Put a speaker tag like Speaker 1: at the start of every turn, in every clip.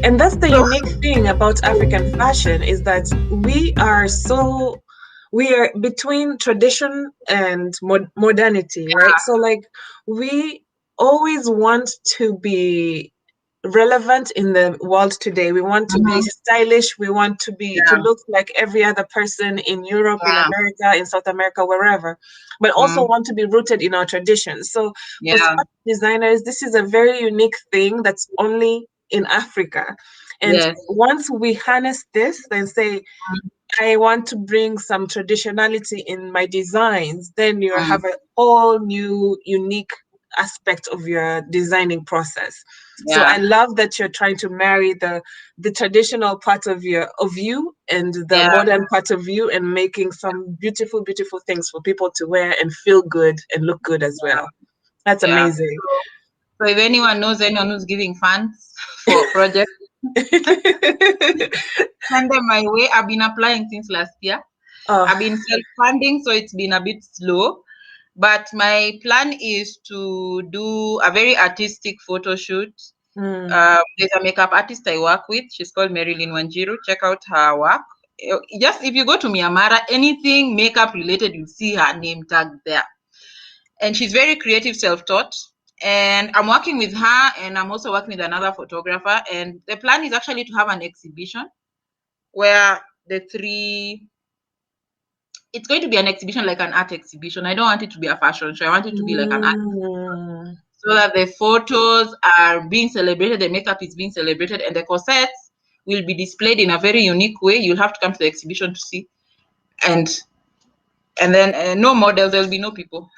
Speaker 1: And that's the
Speaker 2: So
Speaker 1: unique thing about African fashion is that we are between tradition and modernity, right? So like we always want to be relevant in the world today. We want to be
Speaker 2: mhm,
Speaker 1: stylish. We want to be to
Speaker 2: yeah,
Speaker 1: look like every other person in Europe, in
Speaker 2: yeah,
Speaker 1: America, in South America, wherever, but also
Speaker 2: mm,
Speaker 1: want to be rooted in our traditions. So for
Speaker 2: yeah,
Speaker 1: smart designers, this is a very unique thing that's only in Africa. And
Speaker 2: yes,
Speaker 1: once we harness this and say,
Speaker 2: mm,
Speaker 1: I want to bring some traditionality in my designs, then you
Speaker 2: mm,
Speaker 1: have a whole new unique aspect of your designing process. So I
Speaker 2: yeah,
Speaker 1: love that you're trying to marry the traditional part of you and the
Speaker 2: yeah,
Speaker 1: modern part of you and making some beautiful, beautiful things for people to wear and feel good and look good as well. That's
Speaker 2: yeah.
Speaker 1: amazing.
Speaker 2: So if anyone knows anyone who's giving funds for projects, send them my way. I've been applying since last year.
Speaker 1: Oh,
Speaker 2: I've been self-funding, so it's been a bit slow. But my plan is to do a very artistic photo shoot.
Speaker 1: mm.
Speaker 2: There's a makeup artist I work with. She's called Marilyn Wanjiru. Check out her work. Just if you go to Myanmar, anything makeup related, you'll see her name tag there. And she's very creative, self-taught. And I'm working with her, and I'm also working with another photographer. And the plan is actually to have an exhibition where the three it's going to be an exhibition like an art exhibition. I don't want it to be a fashion show. I want it to be like an art
Speaker 1: Mm.
Speaker 2: so that the photos are being celebrated, the makeup is being celebrated, and the corsets will be displayed in a very unique way. You'll have to come to the exhibition to see. And then no models, there'll be no people.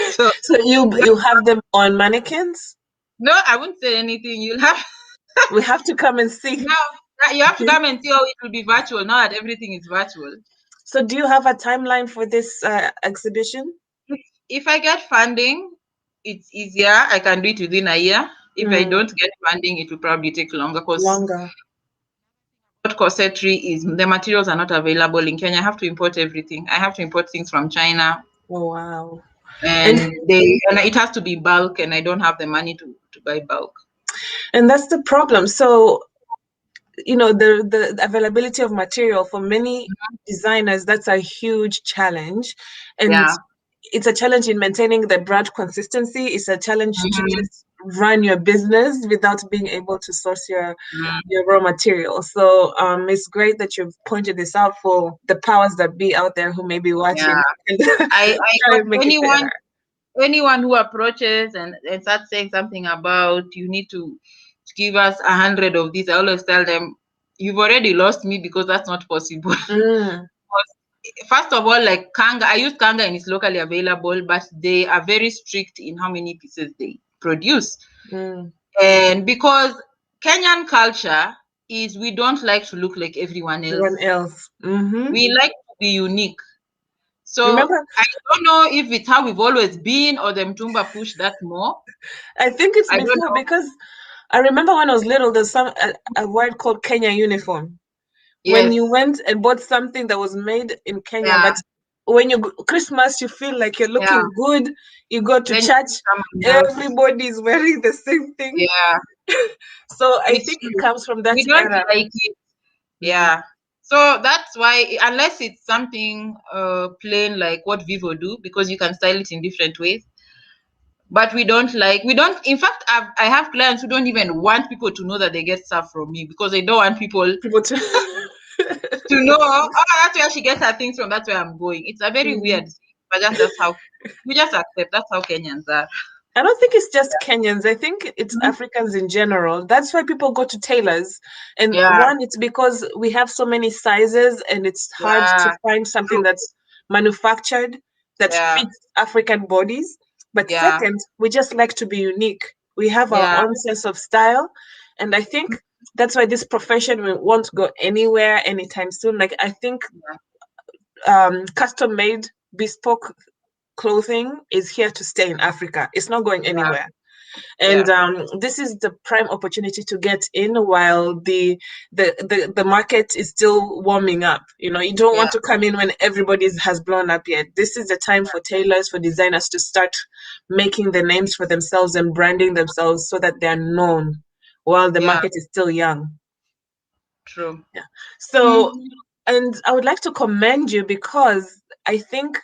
Speaker 2: So
Speaker 1: So you have them on mannequins?
Speaker 2: no, I won't say anything. You'll have
Speaker 1: We have to come and see.
Speaker 2: now you have to come and see how it will be virtual now that everything is virtual.
Speaker 1: So do you have a timeline for this exhibition?
Speaker 2: If I get funding, it's easier. I can do it within a year. If I
Speaker 1: Mm,
Speaker 2: don't get funding, it will probably take longer because
Speaker 1: longer.
Speaker 2: what corsetry is the materials are not available in Kenya. I have to import everything. I have to import things from China,
Speaker 1: Oh wow. And
Speaker 2: and it has to be bulk, and I don't have the money to buy bulk.
Speaker 1: and that's the problem. So, you know, the availability of material for many designers, that's a huge challenge. And
Speaker 2: Yeah.
Speaker 1: it's a challenge in maintaining the brand consistency. It's a challenge to
Speaker 2: Mhm.
Speaker 1: just run your business without being able to source
Speaker 2: Mm.
Speaker 1: your raw material. So it's great that you've pointed this out for the powers that be out there who may be watching
Speaker 2: Yeah.
Speaker 1: and
Speaker 2: I
Speaker 1: try
Speaker 2: got
Speaker 1: and make it better.
Speaker 2: anyone who approaches and starts saying something about you need to give us 100 of these. I always tell them, you've already lost me because that's not possible.
Speaker 1: Mm,
Speaker 2: First of all, like Kanga, I use Kanga and it's locally available, but they are very strict in how many pieces they produce.
Speaker 1: mm.
Speaker 2: And because Kenyan culture is we don't like to look like everyone
Speaker 1: Everyone
Speaker 2: else.
Speaker 1: else.
Speaker 2: We like to be unique. So
Speaker 1: Remember,
Speaker 2: I don't know if it's how we've always been or the Mtumba push that more.
Speaker 1: I think it's
Speaker 2: I don't
Speaker 1: before
Speaker 2: know.
Speaker 1: because I remember when I was little, there's a word called Kenya uniform. When
Speaker 2: Yes.
Speaker 1: you went and bought something that was made in Kenya,
Speaker 2: Yeah.
Speaker 1: but when you Christmas, you feel like you're
Speaker 2: Yeah.
Speaker 1: looking good. You go to
Speaker 2: Then you
Speaker 1: church,
Speaker 2: see someone else.
Speaker 1: everybody is wearing the same thing.
Speaker 2: Yeah.
Speaker 1: So I
Speaker 2: It's
Speaker 1: think it
Speaker 2: true.
Speaker 1: comes from that
Speaker 2: We don't
Speaker 1: era.
Speaker 2: like it.
Speaker 1: Mm.
Speaker 2: Yeah. So that's why, unless it's something plain like what Vivo do, because you can style it in different ways. But we don't, in fact, I have clients who don't even want people to know that they get stuff from me because they don't want people
Speaker 1: People to
Speaker 2: to know, oh, that's where she gets her things from, that's where I'm going. It's a very weird
Speaker 1: Mm.
Speaker 2: thing, but that's how we just accept that's how Kenyans are.
Speaker 1: I don't think it's just Kenyans. I think it's Africans in general. That's why people go to tailors. And
Speaker 2: Yeah,
Speaker 1: one, it's because we have so many sizes and it's hard to
Speaker 2: yeah,
Speaker 1: find something
Speaker 2: true.
Speaker 1: that's manufactured that
Speaker 2: Yeah,
Speaker 1: fits African bodies. But
Speaker 2: yeah,
Speaker 1: second, we just like to be unique. We have our
Speaker 2: yeah,
Speaker 1: own sense of style. And I think that's why this profession won't go anywhere anytime soon. Like, I think custom made, bespoke clothing is here to stay in Africa. It's not going
Speaker 2: yeah,
Speaker 1: anywhere. And
Speaker 2: yeah,
Speaker 1: this is the prime opportunity to get in while the market is still warming up. You know, you don't
Speaker 2: yeah,
Speaker 1: want to come in when everybody has blown up yet. This is the time for tailors, for designers to start making the names for themselves and branding themselves so that they're known while the
Speaker 2: Yeah,
Speaker 1: market is still young.
Speaker 2: true.
Speaker 1: Yeah. So, and I would like to commend you because I think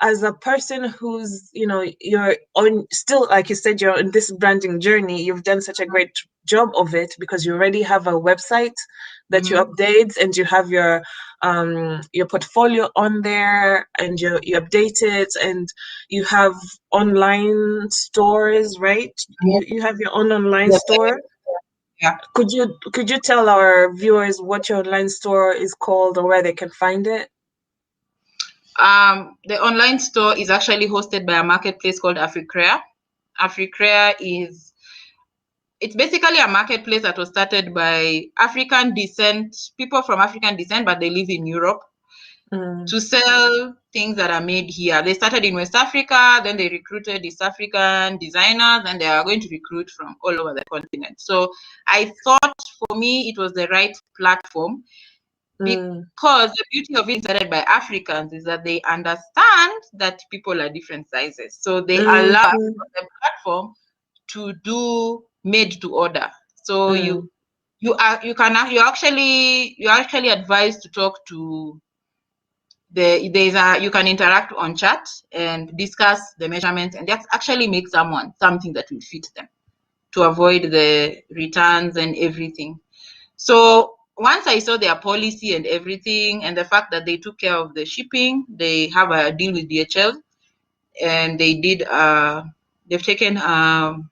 Speaker 1: as a person who's, you're on still, like you said, you're on this branding journey, you've done such a great job of it because you already have a website that you update and you have your portfolio on there and you update it and you have online stores, right? You have your own online
Speaker 2: Yes,
Speaker 1: store.
Speaker 2: yeah.
Speaker 1: Could you tell our viewers what your online store is called or where they can find it?
Speaker 2: The online store is actually hosted by a marketplace called Africrea. Africrea it's basically a marketplace that was started by people from African descent, but they live in Europe, to sell things that are made here. They started in West Africa, then they recruited East African designers, and they are going to recruit from all over the continent. So I thought for me it was the right platform because the beauty of it started by Africans is that they understand that people are different sizes. So they allow us on the platform to do made to order. So you're actually advised to talk to you can interact on chat and discuss the measurements and just actually make something that will fit them to avoid the returns and everything. So once I saw their policy and everything and the fact that they took care of the shipping, they have a deal with DHL and they've taken a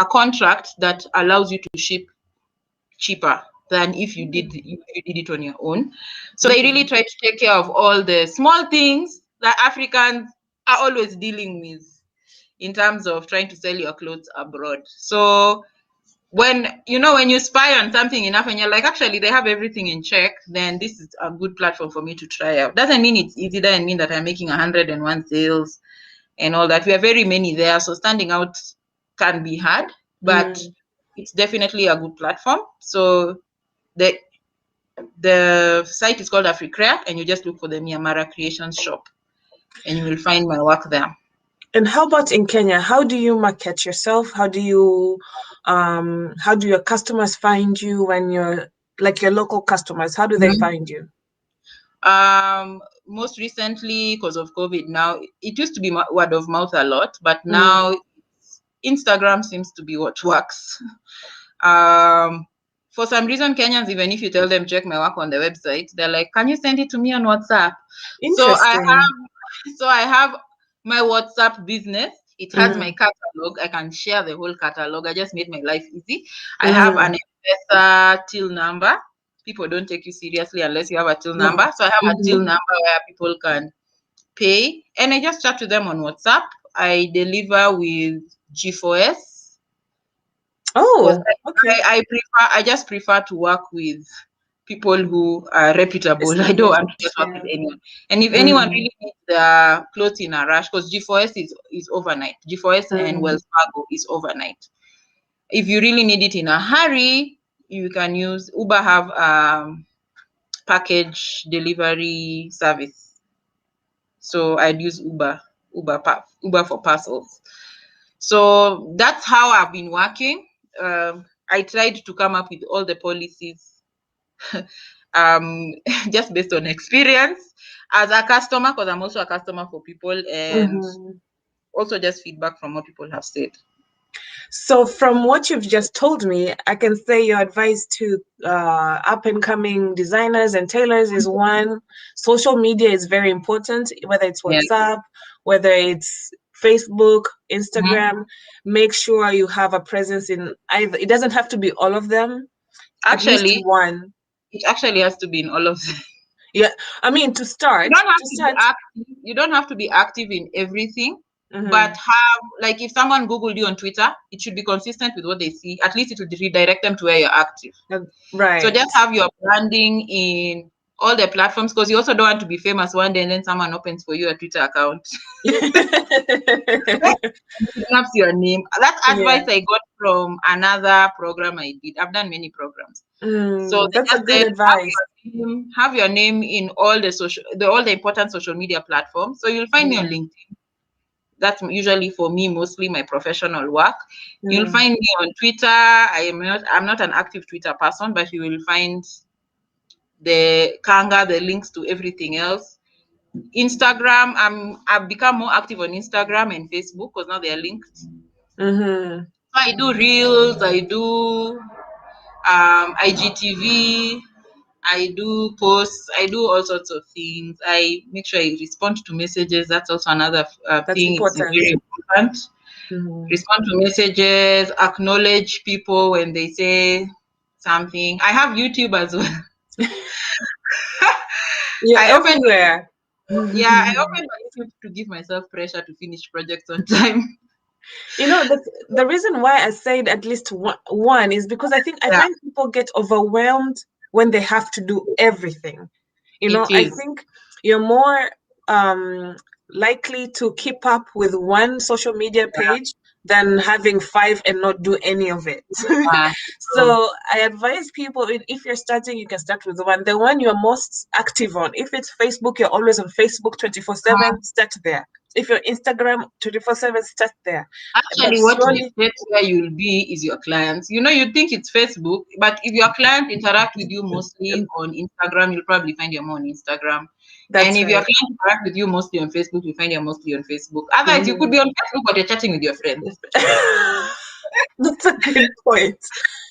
Speaker 2: contract that allows you to ship cheaper than if you did it on your own. So they really try to take care of all the small things that Africans are always dealing with in terms of trying to sell your clothes abroad. So when you spy on something enough and you're like, actually they have everything in check, then this is a good platform for me to try out. Doesn't mean it's easy, doesn't mean that I'm making 101 sales and all that. We are very many there, so standing out can be hard, but it's definitely a good platform. So the site is called Africrea, and you just look for the Miamara Creations shop, and you will find my work there.
Speaker 1: And how about in Kenya? How do you market yourself? How do your customers find you when you're like your local customers? How do they find you?
Speaker 2: Most recently, because of COVID now, it used to be word of mouth a lot, but now Instagram seems to be what works. For some reason, Kenyans, even if you tell them check my work on the website, they're like, can you send it to me on WhatsApp? So I have my WhatsApp business. It has my catalog. I can share the whole catalog. I just made my life easy. I have an investor till number. People don't take you seriously unless you have a till number. So I have a till number where people can pay, and I just chat to them on WhatsApp. I deliver with G4S.
Speaker 1: Oh, okay.
Speaker 2: I just prefer to work with people who are reputable. I don't want to just work with anyone. And if anyone really needs the clothes in a rush, because G4S is overnight. G4S and Wells Fargo is overnight. If you really need it in a hurry, you can use Uber. Have package delivery service. So I'd use Uber for parcels. So that's how I've been working. I tried to come up with all the policies just based on experience as a customer, because I'm also a customer for people, and also just feedback from what people have said.
Speaker 1: So from what you've just told me, I can say your advice to up-and-coming designers and tailors is one, social media is very important, whether it's WhatsApp, whether it's Facebook, Instagram. Make sure you have a presence in either. It doesn't have to be all of them.
Speaker 2: Actually,
Speaker 1: at least one.
Speaker 2: It actually has to be in all of them.
Speaker 1: Yeah, I mean, to start.
Speaker 2: You don't have to be active in everything. But like if someone Googled you on Twitter, it should be consistent with what they see. At least it will redirect them to where you're active.
Speaker 1: Right.
Speaker 2: So just have your branding in all the platforms, because you also don't want to be famous one day and then someone opens for you a Twitter account. Snaps your name. That's advice I got from another program I did. I've done many programs. So
Speaker 1: that's a good advice.
Speaker 2: Have your name in all the important social media platforms. So you'll find me on LinkedIn. That's usually for me mostly my professional work. You'll find me on Twitter. I'm not an active Twitter person, but you will find the links to everything else. Instagram, I've become more active on Instagram and Facebook because now they are linked.
Speaker 1: Mm-hmm.
Speaker 2: So I do reels, I do IGTV, I do posts, I do all sorts of things. I make sure I respond to messages. That's also another
Speaker 1: That's
Speaker 2: thing. It's
Speaker 1: important.
Speaker 2: very important.
Speaker 1: Mm-hmm.
Speaker 2: Respond to messages, acknowledge people when they say something. I have YouTube as well.
Speaker 1: You're
Speaker 2: I opened,
Speaker 1: everywhere.
Speaker 2: I opened my YouTube to give myself pressure to finish projects on time.
Speaker 1: You know, the reason why I said at least one is because I think I
Speaker 2: Yeah,
Speaker 1: find people get overwhelmed when they have to do everything. You know,
Speaker 2: it
Speaker 1: I
Speaker 2: is.
Speaker 1: think you're more likely to keep up with one social media page than having five and not do any of it.
Speaker 2: Yeah. So,
Speaker 1: So I advise people, if you're starting, you can start with the one you're most active on. If it's Facebook, you're always on Facebook 24/7, start there. If you're Instagram 24/7, start there. But
Speaker 2: actually, what
Speaker 1: slowly,
Speaker 2: dictates where you'll be is your clients. You'd think it's Facebook, but if your client interact with you mostly on Instagram, you'll probably find you're more on Instagram. And
Speaker 1: that's
Speaker 2: if your
Speaker 1: right.
Speaker 2: client interact with you mostly on Facebook, you find you're mostly on Facebook. Otherwise, you could
Speaker 1: Mhm.
Speaker 2: be on Facebook, but you're chatting with your friends.
Speaker 1: That's a good point.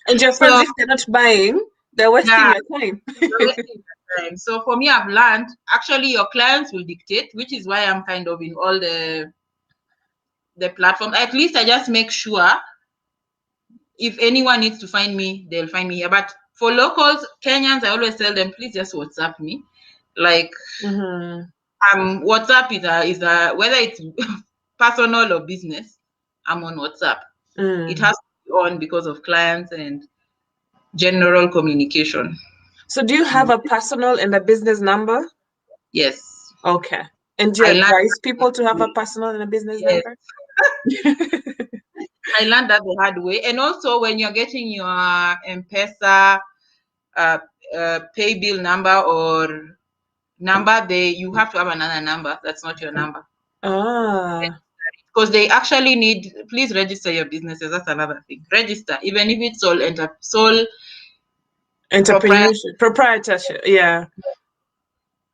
Speaker 1: And your friends,
Speaker 2: So,
Speaker 1: if they're not buying, they're wasting
Speaker 2: yeah,
Speaker 1: your time.
Speaker 2: you're wasting your time. So for me, I've learned actually your clients will dictate, which is why I'm kind of in all the platforms. At least I just make sure if anyone needs to find me, they'll find me here. But for locals, Kenyans, I always tell them, please just WhatsApp me. Like
Speaker 1: Mhm.
Speaker 2: WhatsApp is a whether it's personal or business, I'm on WhatsApp. It
Speaker 1: Mm.
Speaker 2: has to be on because of clients and general communication.
Speaker 1: So do you have a personal and a business number?
Speaker 2: Yes.
Speaker 1: Okay. And do you
Speaker 2: I learned
Speaker 1: advise people to have a personal and a business
Speaker 2: yes.
Speaker 1: number?
Speaker 2: I learned that the hard way. And also when you're getting your M-Pesa uh, pay bill number or number, you have to have another number. That's not your number.
Speaker 1: Ah,
Speaker 2: Because they actually need, please register your businesses. That's another thing. Register, even if it's sole proprietor.
Speaker 1: proprietorship. Yeah.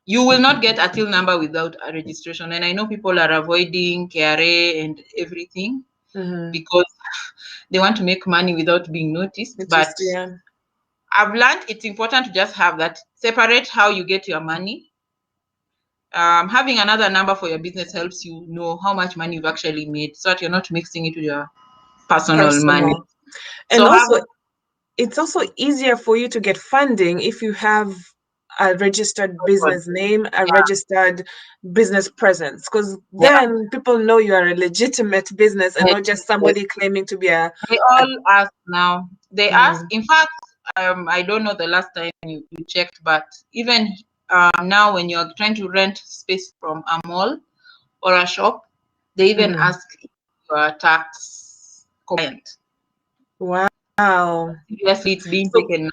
Speaker 2: You will not get a till number without a registration. And I know people are avoiding KRA and everything
Speaker 1: Mm-hmm.
Speaker 2: because they want to make money without being noticed.
Speaker 1: It
Speaker 2: But
Speaker 1: just, yeah.
Speaker 2: I've learned it's important to just have that. Separate how you get your money. Having another number for your business helps you know how much money you've actually made so that you're not mixing it with your personal money.
Speaker 1: Personal. And
Speaker 2: So have
Speaker 1: also, it's also easier for you to get funding if you have a registered business name, a registered business presence, because
Speaker 2: yeah,
Speaker 1: then people know you are a legitimate business and not just
Speaker 2: yeah.
Speaker 1: somebody claiming to be
Speaker 2: They
Speaker 1: a
Speaker 2: all ask now. They ask.
Speaker 1: mm,
Speaker 2: In fact, I don't know the last time you checked, but even now, when you're trying to rent space from a mall or a shop, they even
Speaker 1: mm.
Speaker 2: ask if you are tax compliant.
Speaker 1: Wow.
Speaker 2: Seriously, it's being
Speaker 1: So
Speaker 2: taken now.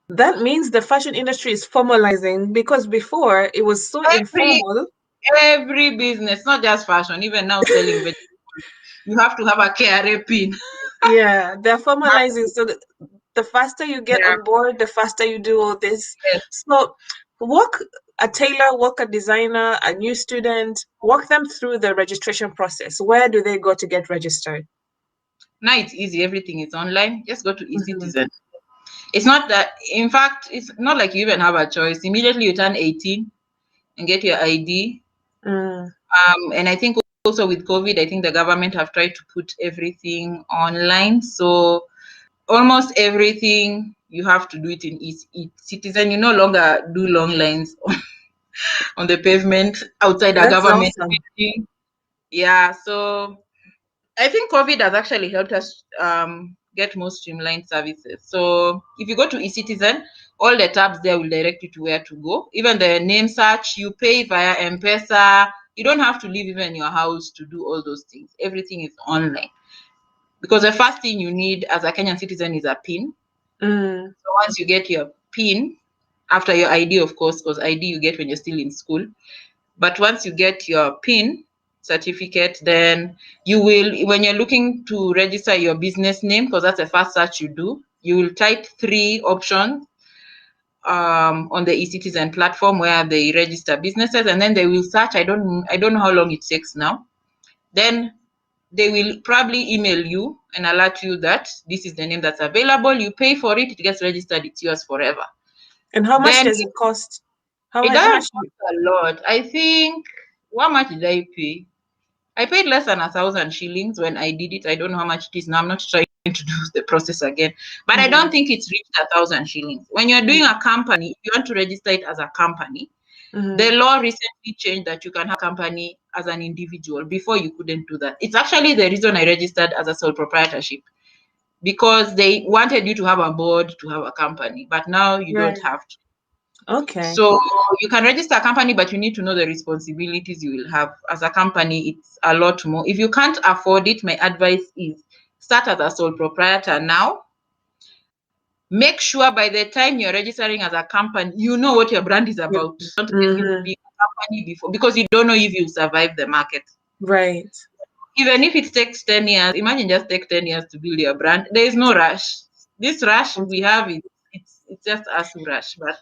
Speaker 1: that means the fashion industry is formalizing because before it was so
Speaker 2: Every
Speaker 1: informal.
Speaker 2: every business, not just fashion, even now selling vegetables, you have to have a KRA pin.
Speaker 1: Yeah, they're formalizing. So the faster you get
Speaker 2: Yeah.
Speaker 1: on board, the faster you do all this.
Speaker 2: Yes.
Speaker 1: So walk a tailor, walk a designer, a new student, walk them through the registration process. Where do they go to get registered?
Speaker 2: Now it's easy. Everything is online. Just go to
Speaker 1: Mhm.
Speaker 2: eCitizen. It's not that, in fact, it's not like you even have a choice. Immediately you turn 18 and get your ID.
Speaker 1: Mm,
Speaker 2: And I think also with COVID, I think the government have tried to put everything online. So almost everything you have to do it in eCitizen. You no longer do long lines on the pavement outside a
Speaker 1: that's
Speaker 2: government
Speaker 1: awesome.
Speaker 2: building. Yeah, so I think COVID has actually helped us get more streamlined services. So if you go to eCitizen, all the tabs there will direct you to where to go. Even the name search, you pay via M-Pesa. You don't have to leave even your house to do all those things. Everything is online. Because the first thing you need as a Kenyan citizen is a PIN.
Speaker 1: Mm,
Speaker 2: So once you get your PIN, after your ID, of course, because ID you get when you're still in school. But once you get your PIN, certificate. Then you will, when you're looking to register your business name, because that's the first search you do, you will type 3 options on the eCitizen platform where they register businesses, and then they will search. I don't know how long it takes now. Then they will probably email you and alert you that this is the name that's available. You pay for it, it gets registered, it's yours forever.
Speaker 1: And how much
Speaker 2: Then
Speaker 1: does it cost?
Speaker 2: it
Speaker 1: How
Speaker 2: doesn't
Speaker 1: much?
Speaker 2: cost a lot. I think, how much did I pay? I paid less than 1,000 shillings when I did it. I don't know how much it is now. I'm not trying to do the process again, but I don't think it's reached 1,000 shillings. When you're doing a company, if you want to register it as a company, the law recently changed that you can have a company as an individual. Before, you couldn't do that. It's actually the reason I registered as a sole proprietorship, because they wanted you to have a board to have a company, but now you don't have to.
Speaker 1: Okay.
Speaker 2: So you can register a company, but you need to know the responsibilities you will have as a company. It's a lot more. If you can't afford it, my advice is start as a sole proprietor now. Make sure by the time you're registering as a company, you know what your brand is about. Don't get into being a company before, because you don't know if you survive the market.
Speaker 1: Right.
Speaker 2: Even if it takes 10 years, imagine just take 10 years to build your brand. There is no rush. This rush we have, it's just us who rush, but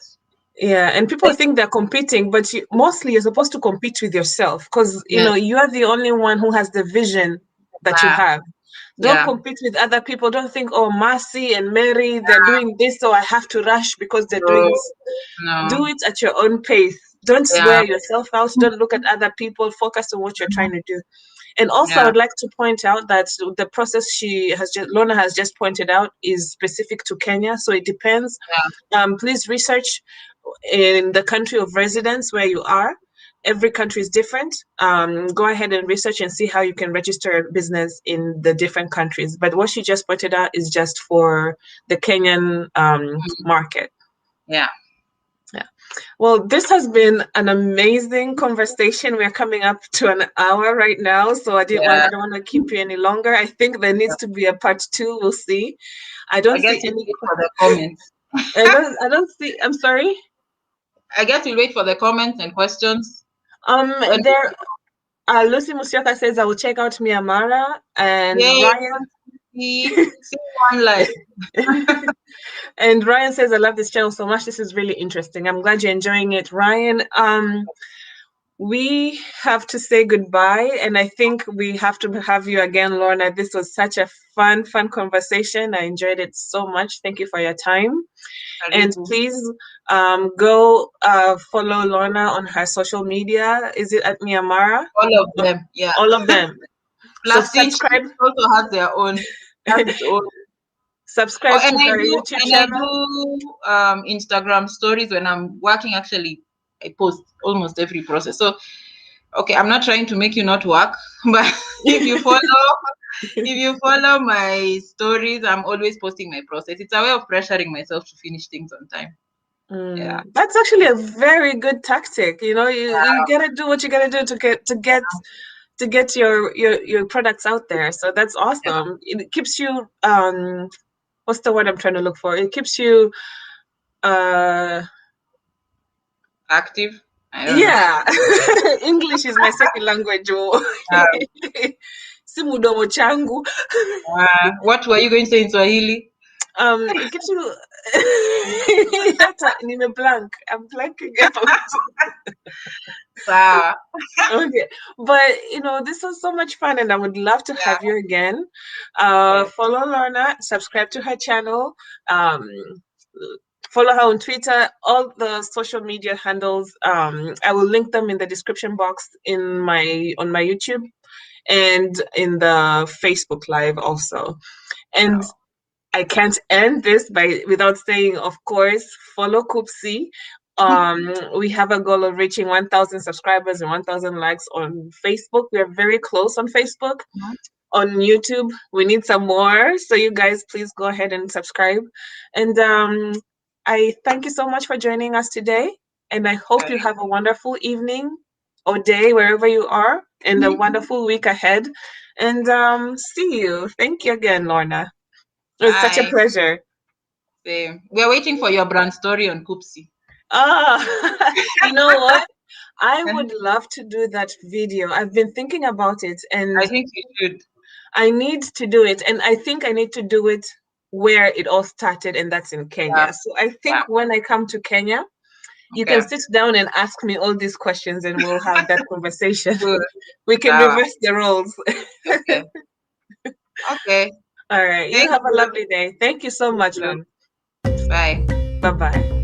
Speaker 1: yeah, and people think they're competing, but mostly you're supposed to compete with yourself, because you are the only one who has the vision that you have. Don't compete with other people. Don't think, oh, Marcy and Mary, they're doing this, so I have to rush because they're doing this.
Speaker 2: No.
Speaker 1: Do it at your own pace. Don't wear yourself out. Don't look at other people. Focus on what you're trying to do. And also, I would like to point out that the process Lorna has just pointed out is specific to Kenya, so it depends. Please research in the country of residence where you are. Every country is different. Go ahead and research and see how you can register a business in the different countries. But what she just pointed out is just for the Kenyan market.
Speaker 2: Yeah.
Speaker 1: Well, this has been an amazing conversation. We're coming up to an hour right now, so I don't want to keep you any longer. I think there needs to be a part 2. We'll see. I don't see any
Speaker 2: for the comments.
Speaker 1: I don't see. I'm sorry.
Speaker 2: I guess we'll wait for the comments and questions.
Speaker 1: Lucy Musyoka says I will check out Myanmar, and Ryan.
Speaker 2: See one life.
Speaker 1: And Ryan says, I love this channel so much. This is really interesting. I'm glad you're enjoying it, Ryan. We have to say goodbye, and I think we have to have you again, Lorna. This was such a fun conversation. I enjoyed it so much. Thank you for your time. And please go follow Lorna on her social media. Is it at Myanmar?
Speaker 2: All of them, yeah.
Speaker 1: All of them.
Speaker 2: Plus,
Speaker 1: so subscribe.
Speaker 2: Also has their own. Its own.
Speaker 1: Subscribe to her YouTube channel.
Speaker 2: I do Instagram stories when I'm working. Actually, I post almost every process. So, okay, I'm not trying to make you not work, but if you follow my stories, I'm always posting my process. It's a way of pressuring myself to finish things on time. Yeah,
Speaker 1: that's actually a very good tactic. You gotta do what you gotta do to get your products out there. So that's awesome. It keeps you what's the word I'm trying to look for? It keeps you
Speaker 2: active.
Speaker 1: Yeah. English is my second language. Simudomo changu.
Speaker 2: What were you going to say in Swahili?
Speaker 1: It gives you blank. I'm blanking out. Okay, but this was so much fun, and I would love to have you again. Follow Lorna, subscribe to her channel, follow her on Twitter, all the social media handles. I will link them in the description box on my YouTube and in the Facebook Live also. And I can't end this without saying, of course, follow Kupsi. We have a goal of reaching 1,000 subscribers and 1,000 likes on Facebook. We are very close on Facebook. On YouTube, we need some more. So you guys, please go ahead and subscribe. And I thank you so much for joining us today. And I hope you have a wonderful evening or day wherever you are, and a wonderful week ahead. And see you. Thank you again, Lorna. It was such a pleasure.
Speaker 2: Same. We're waiting for your brand story on Kupsi.
Speaker 1: You know what? I would love to do that video. I've been thinking about it, and
Speaker 2: I think you should.
Speaker 1: I need to do it. And I think I need to do it where it all started, and that's in
Speaker 2: Yeah.
Speaker 1: Kenya. So I
Speaker 2: Yeah.
Speaker 1: think when I come to Kenya, you can
Speaker 2: Okay.
Speaker 1: sit down and ask me all these questions, and we'll have that conversation.
Speaker 2: Good.
Speaker 1: We can
Speaker 2: Sawa.
Speaker 1: reverse the roles.
Speaker 2: Okay. Okay.
Speaker 1: All right. You
Speaker 2: Thank
Speaker 1: have a
Speaker 2: you.
Speaker 1: lovely day. Thank you so
Speaker 2: You
Speaker 1: much,
Speaker 2: too.
Speaker 1: Ron.
Speaker 2: Bye.
Speaker 1: Bye bye.